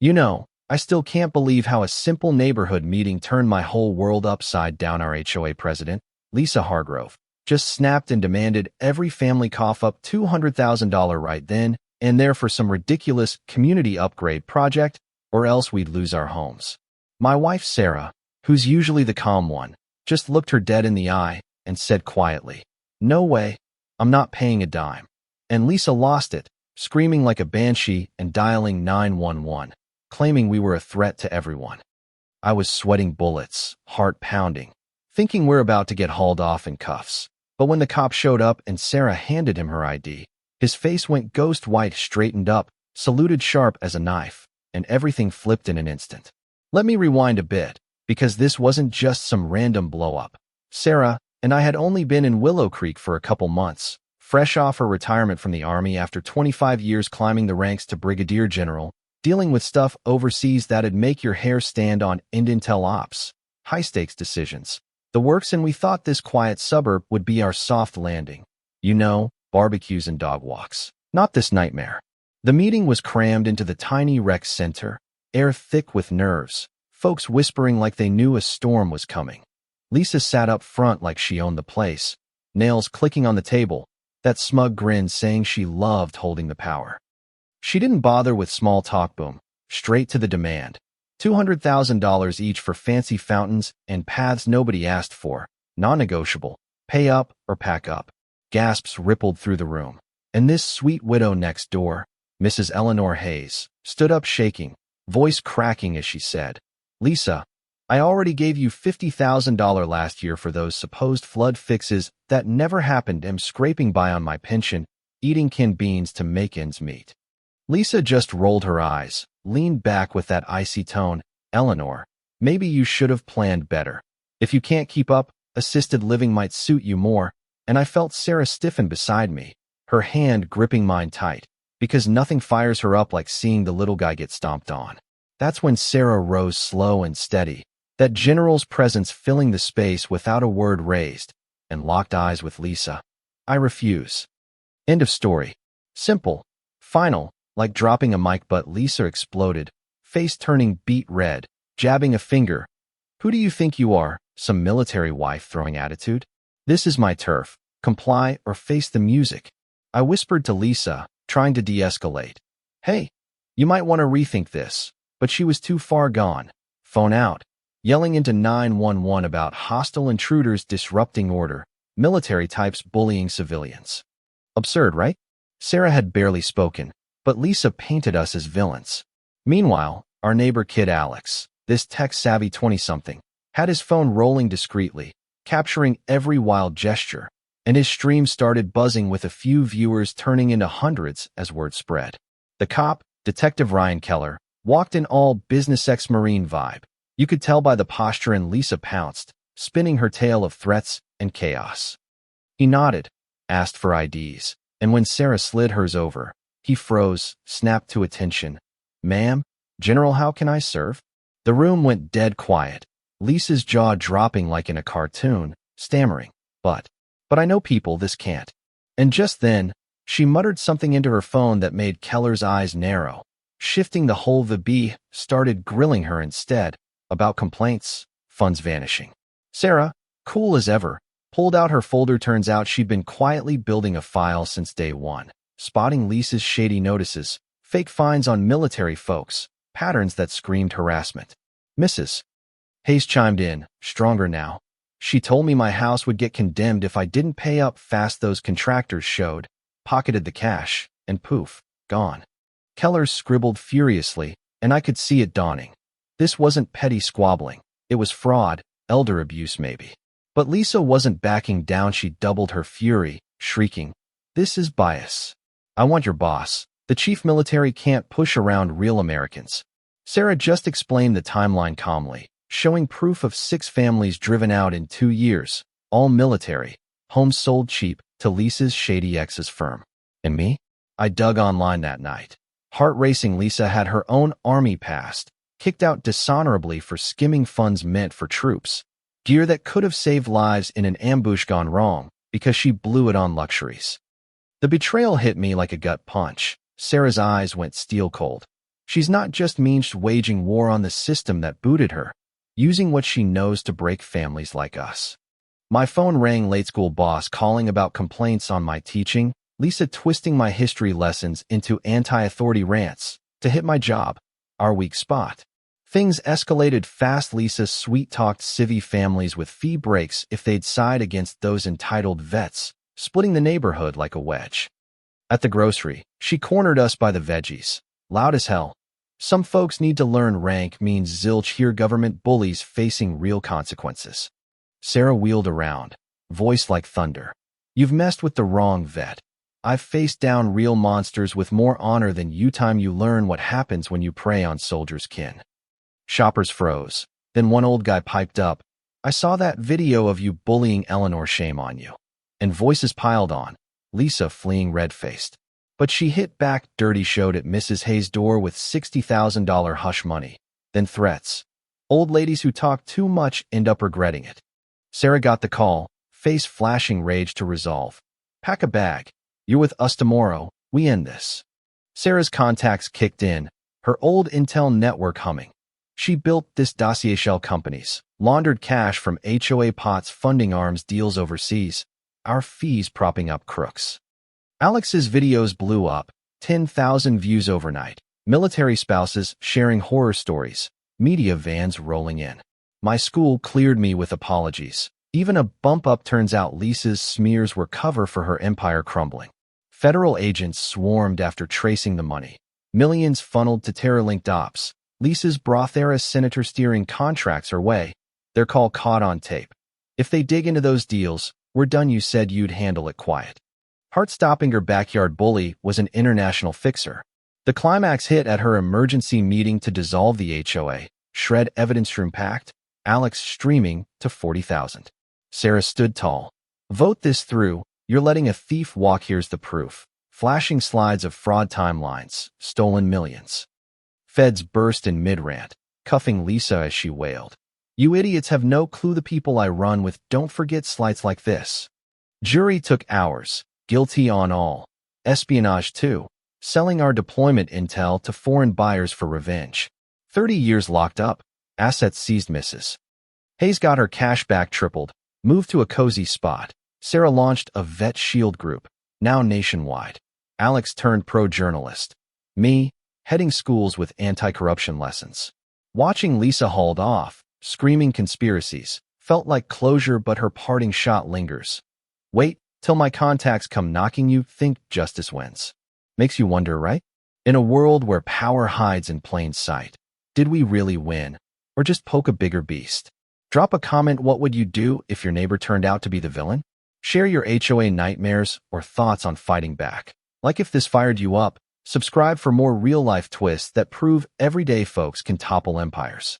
I still can't believe how a simple neighborhood meeting turned my whole world upside down. Our HOA president, Lisa Hargrove, just snapped and demanded every family cough up $200,000 right then and there for some ridiculous community upgrade project, or else we'd lose our homes. My wife Sarah, who's usually the calm one, just looked her dead in the eye and said quietly, "No way, I'm not paying a dime." And Lisa lost it, screaming like a banshee and dialing 911, claiming we were a threat to everyone. I was sweating bullets, heart pounding, thinking we're about to get hauled off in cuffs. But when the cop showed up and Sarah handed him her ID, his face went ghost white, straightened up, saluted sharp as a knife, and everything flipped in an instant. Let me rewind a bit, because this wasn't just some random blow-up. Sarah and I had only been in Willow Creek for a couple months, fresh off her retirement from the Army after 25 years climbing the ranks to Brigadier General, dealing with stuff overseas that'd make your hair stand on end. Intel ops, high-stakes decisions, the works, and we thought this quiet suburb would be our soft landing. Barbecues and dog walks. Not this nightmare. The meeting was crammed into the tiny rec center, air thick with nerves, folks whispering like they knew a storm was coming. Lisa sat up front like she owned the place, nails clicking on the table, that smug grin saying she loved holding the power. She didn't bother with small talk. Boom, straight to the demand. $200,000 each for fancy fountains and paths nobody asked for, non-negotiable, pay up or pack up. Gasps rippled through the room, and this sweet widow next door, Mrs. Eleanor Hayes, stood up shaking, voice cracking as she said, "Lisa, I already gave you $50,000 last year for those supposed flood fixes that never happened. I'm scraping by on my pension, eating canned beans to make ends meet." Lisa just rolled her eyes, leaned back with that icy tone. "Eleanor, maybe you should have planned better. If you can't keep up, assisted living might suit you more." And I felt Sarah stiffen beside me, her hand gripping mine tight, because nothing fires her up like seeing the little guy get stomped on. That's when Sarah rose slow and steady, that general's presence filling the space without a word raised, and locked eyes with Lisa. "I refuse." End of story. Simple. Final, like dropping a mic, but Lisa exploded, face turning beet red, jabbing a finger. "Who do you think you are, some military wife throwing attitude? This is my turf. Comply or face the music." I whispered to Lisa, trying to de-escalate. "Hey, you might want to rethink this." But she was too far gone. Phone out, yelling into 911 about hostile intruders disrupting order, military types bullying civilians. Absurd, right? Sarah had barely spoken, but Lisa painted us as villains. Meanwhile, our neighbor kid Alex, this tech-savvy 20-something, had his phone rolling discreetly, capturing every wild gesture, and his stream started buzzing with a few viewers turning into hundreds as word spread. The cop, Detective Ryan Keller, walked in all business ex-Marine vibe. You could tell by the posture, and Lisa pounced, spinning her tale of threats and chaos. He nodded, asked for IDs, and when Sarah slid hers over, he froze, snapped to attention. "Ma'am, General, how can I serve?" The room went dead quiet, Lisa's jaw dropping like in a cartoon, stammering, But I know people, this can't." And just then, she muttered something into her phone that made Keller's eyes narrow. Shifting the whole VB, started grilling her instead, about complaints, funds vanishing. Sarah, cool as ever, pulled out her folder. Turns out she'd been quietly building a file since day one, spotting Lisa's shady notices, fake fines on military folks, patterns that screamed harassment. "Mrs. Hayes chimed in, stronger now. She told me my house would get condemned if I didn't pay up fast. Those contractors showed, pocketed the cash, and poof, gone." Keller scribbled furiously, and I could see it dawning. This wasn't petty squabbling. It was fraud, elder abuse maybe. But Lisa wasn't backing down. She doubled her fury, shrieking, "This is bias. I want your boss. The chief military can't push around real Americans." Sarah just explained the timeline calmly, showing proof of 6 families driven out in 2 years, all military, homes sold cheap to Lisa's shady ex's firm. And me? I dug online that night. Heart racing. Lisa had her own army past, kicked out dishonorably for skimming funds meant for troops, gear that could have saved lives in an ambush gone wrong because she blew it on luxuries. The betrayal hit me like a gut punch. Sarah's eyes went steel cold. She's not just mean, she's waging war on the system that booted her, using what she knows to break families like us. My phone rang, late school boss calling about complaints on my teaching, Lisa twisting my history lessons into anti-authority rants to hit my job, our weak spot. Things escalated fast. Lisa sweet-talked civvy families with fee breaks if they'd side against those entitled vets, splitting the neighborhood like a wedge. At the grocery, she cornered us by the veggies, loud as hell. Some folks need to learn rank means zilch here, government bullies facing real consequences. Sarah wheeled around, voice like thunder. You've messed with the wrong vet. I've faced down real monsters with more honor than you. Time you learn what happens when you prey on soldiers' kin. Shoppers froze. Then one old guy piped up, I saw that video of you bullying Eleanor, shame on you. And voices piled on, Lisa fleeing red-faced. But she hit back, dirty, showed at Mrs. Hayes' door with $60,000 hush money. Then threats. Old ladies who talk too much end up regretting it. Sarah got the call, face flashing rage to resolve. Pack a bag. You're with us tomorrow. We end this. Sarah's contacts kicked in, her old intel network humming. She built this dossier shell companies, laundered cash from HOA pots, funding arms deals overseas, our fees propping up crooks. Alex's videos blew up, 10,000 views overnight, military spouses sharing horror stories, media vans rolling in. My school cleared me with apologies. Even a bump up. Turns out Lisa's smears were cover for her empire crumbling. Federal agents swarmed after tracing the money. Millions funneled to terror-linked ops. Lisa's broth-era senator steering contracts her way. Their call caught on tape. If they dig into those deals, we're done. You said you'd handle it quiet. Heart-stopping, her backyard bully was an international fixer. The climax hit at her emergency meeting to dissolve the HOA, shred evidence room packed, Alex streaming to 40,000. Sarah stood tall. Vote this through. You're letting a thief walk. Here's the proof. Flashing slides of fraud timelines, stolen millions. Feds burst in mid-rant, cuffing Lisa as she wailed. You idiots have no clue the people I run with don't forget slights like this. Jury took hours, guilty on all. Espionage too, selling our deployment intel to foreign buyers for revenge. 30 years locked up, assets seized. Mrs. Hayes got her cash back tripled, moved to a cozy spot. Sarah launched a vet shield group, now nationwide. Alex turned pro-journalist. Me, heading schools with anti-corruption lessons. Watching Lisa hauled off, screaming conspiracies, felt like closure, but her parting shot lingers. Wait till my contacts come knocking. You think justice wins. Makes you wonder, right? In a world where power hides in plain sight, did we really win, or just poke a bigger beast? Drop a comment. What would you do if your neighbor turned out to be the villain? Share your HOA nightmares or thoughts on fighting back. Like if this fired you up. Subscribe for more real-life twists that prove everyday folks can topple empires.